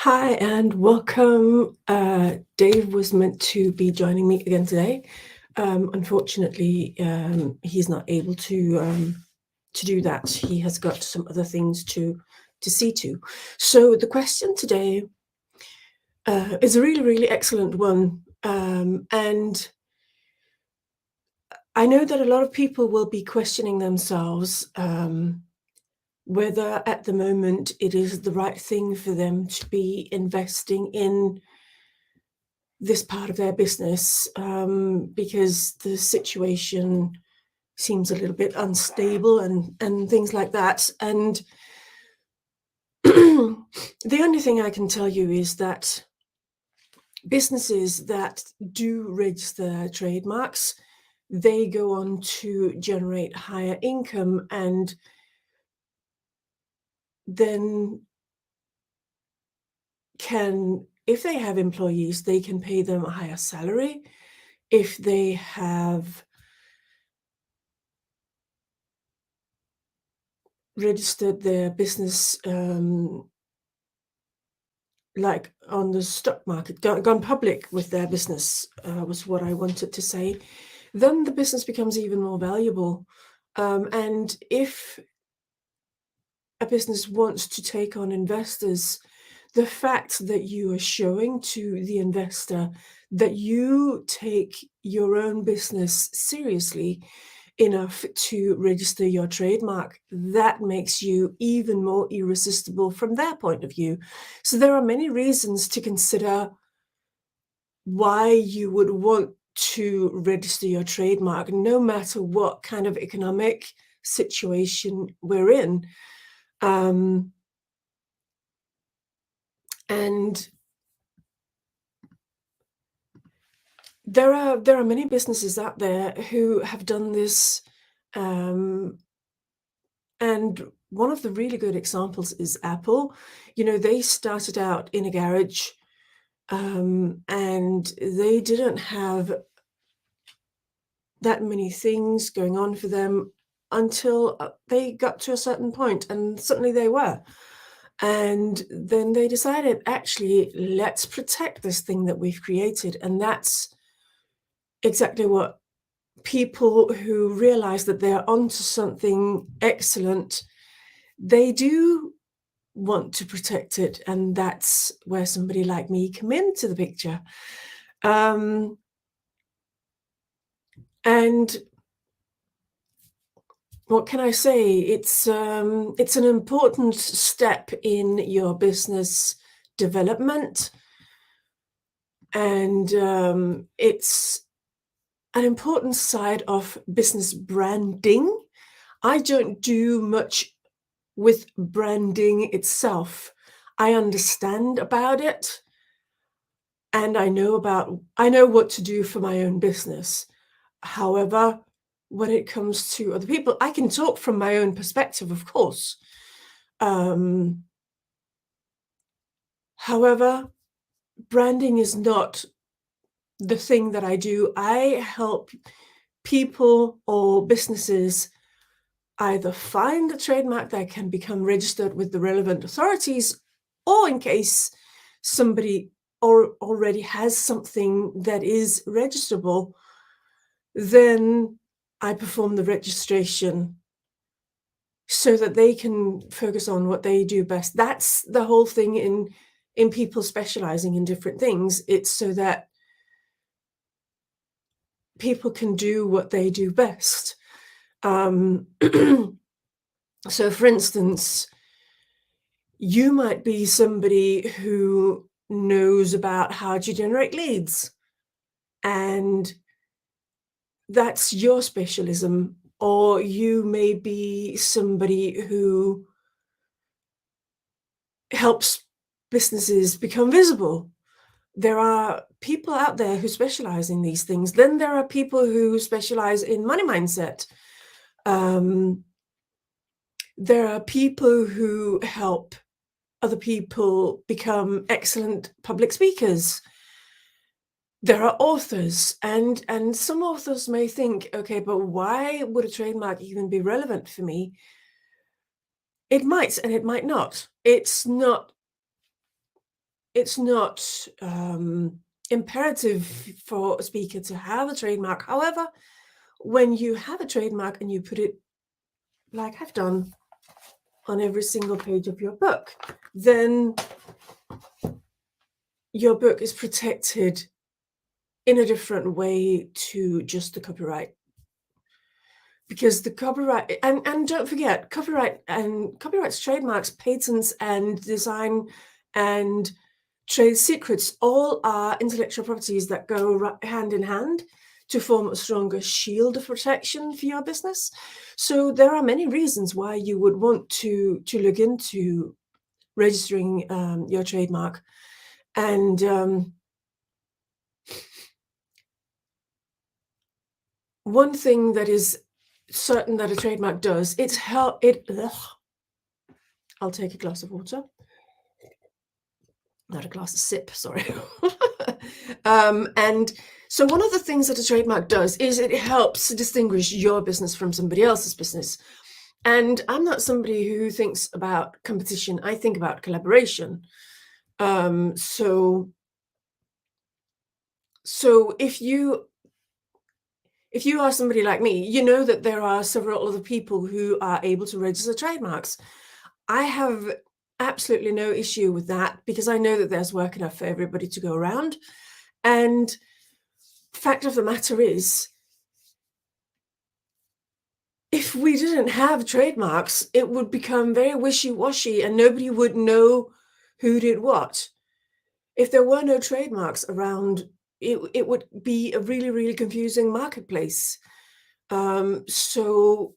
Hi and welcome. Dave was meant to be joining me again today. Unfortunately, he's not able to do that. He has got some other things to see to. So the question today is a really excellent one, and I know that a lot of people will be questioning themselves. Whether at the moment it is the right thing for them to be investing in this part of their business, because the situation seems a little bit unstable and things like that. And the only thing I can tell you is that businesses that do register trademarks, they go on to generate higher income, and then if they have employees, they can pay them a higher salary. If they have registered their business, like on the stock market, gone public with their business, was what I wanted to say, then the business becomes even more valuable. And if a business wants to take on investors, the fact that you are showing to the investor that you take your own business seriously enough to register your trademark, that makes you even more irresistible from their point of view. So there are many reasons to consider why you would want to register your trademark, no matter what kind of economic situation we're in. And there are many businesses out there who have done this, and one of the really good examples is Apple. They started out in a garage, and they didn't have that many things going on for them until they got to a certain point, and suddenly they were. And then they decided, actually, let's protect this thing that we've created. And that's exactly what people who realize that they're onto something excellent, they do want to protect it. And that's where somebody like me come into the picture. And what can I say? It's an important step in your business development, and it's an important side of business branding. I don't do much with branding itself. I understand about it, and I know what to do for my own business. However, when it comes to other people, I can talk from my own perspective, of course. However, branding is not the thing that I do. I help people or businesses either find a trademark that can become registered with the relevant authorities, or in case somebody already has something that is registrable, then I perform the registration so that they can focus on what they do best. That's the whole thing in people specializing in different things. It's so that people can do what they do best. So, for instance, you might be somebody who knows about how to generate leads, and that's your specialism. Or you may be somebody who helps businesses become visible. There are people out there who specialize in these things. Then there are people who specialize in money mindset. There are people who help other people become excellent public speakers. There are authors, and some authors may think, okay, but why would a trademark even be relevant for me? It might, and it might not. It's not it's not imperative for a speaker to have a trademark. However, when you have a trademark and you put it, like I've done, on every single page of your book, then your book is protected in a different way to just the copyright. Because the copyright, and don't forget, copyrights, trademarks, patents, and design and trade secrets all are intellectual properties that go hand in hand to form a stronger shield of protection for your business. So there are many reasons why you would want to look into registering your trademark. And one thing that is certain that a trademark does, I'll take a glass of water. Not a glass of sip, sorry. And so one of the things that a trademark does is it helps distinguish your business from somebody else's business. And I'm not somebody who thinks about competition. I think about collaboration. So if you are somebody like me, you know that there are several other people who are able to register trademarks. I have absolutely no issue with that because I know that there's work enough for everybody to go around. And fact of the matter is, if we didn't have trademarks, it would become very wishy-washy and nobody would know who did what. If there were no trademarks around, it would be a really, really confusing marketplace. So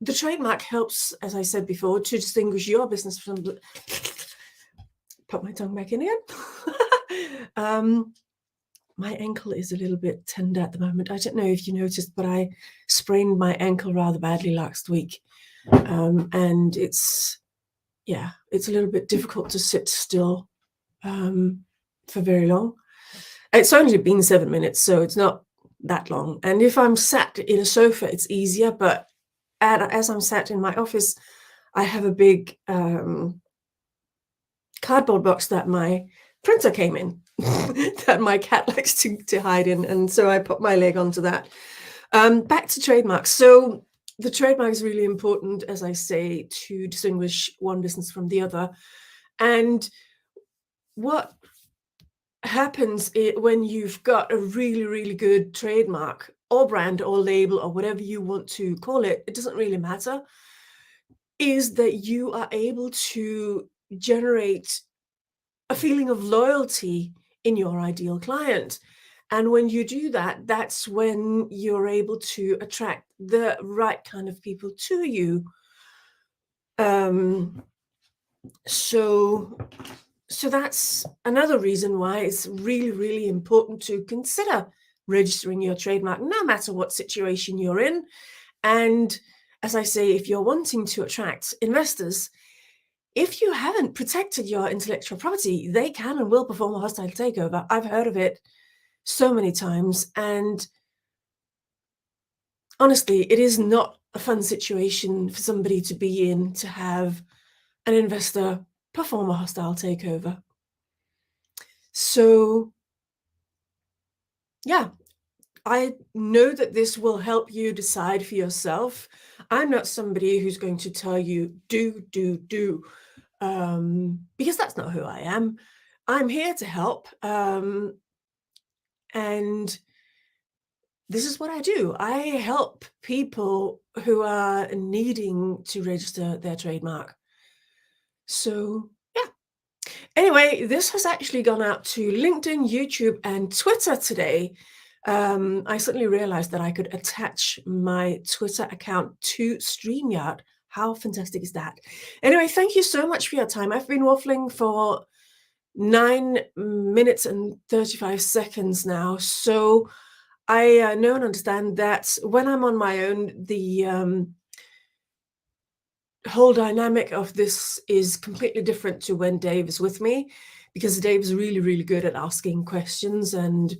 the trademark helps, as I said before, to distinguish your business from put my tongue back in again. My ankle is a little bit tender at the moment. I don't know if you noticed, but I sprained my ankle rather badly last week. And it's a little bit difficult to sit still for very long. It's only been 7 minutes, so it's not that long. And if I'm sat in a sofa, it's easier. But as I'm sat in my office, I have a big cardboard box that my printer came in that my cat likes to hide in. And so I put my leg onto that. Back to trademarks. So the trademark is really important, as I say, to distinguish one business from the other. And what happens when you've got a really, really good trademark or brand or label or whatever you want to call it, it doesn't really matter, is that you are able to generate a feeling of loyalty in your ideal client. And when you do that, that's when you're able to attract the right kind of people to you. So that's another reason why it's really, really important to consider registering your trademark, no matter what situation you're in. And as I say, if you're wanting to attract investors, if you haven't protected your intellectual property, they can and will perform a hostile takeover. I've heard of it so many times. And honestly, it is not a fun situation for somebody to be in, to have an investor perform a hostile takeover. So, yeah, I know that this will help you decide for yourself. I'm not somebody who's going to tell you, do, because that's not who I am. I'm here to help. And this is what I do. I help people who are needing to register their trademark. So, yeah. Anyway, this has actually gone out to LinkedIn, YouTube, and Twitter today. I suddenly realized that I could attach my Twitter account to StreamYard. How fantastic is that? Anyway, thank you so much for your time. I've been waffling for 9 minutes and 35 seconds now. So I know and understand that when I'm on my own, the whole dynamic of this is completely different to when Dave is with me, because Dave is really, really good at asking questions and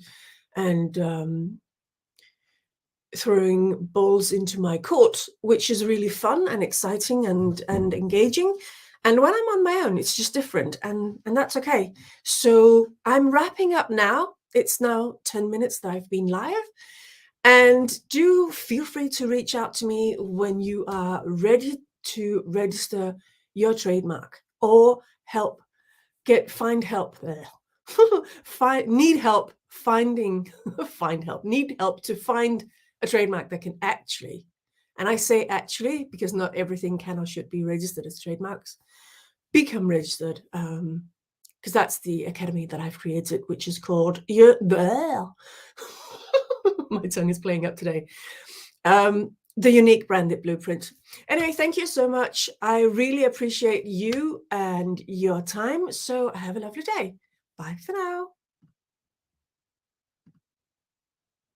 throwing balls into my court, which is really fun and exciting and engaging. And when I'm on my own, it's just different, and that's okay. So I'm wrapping up now. It's now 10 minutes that I've been live. And do feel free to reach out to me when you are ready to register your trademark or find help there. Need help finding, need help to find a trademark that can actually, and I say actually because not everything can or should be registered as trademarks, become registered. Because that's the academy that I've created, which is called my tongue is playing up today. The Unique Branded Blueprint. Anyway, thank you so much. I really appreciate you and your time. So have a lovely day. Bye for now.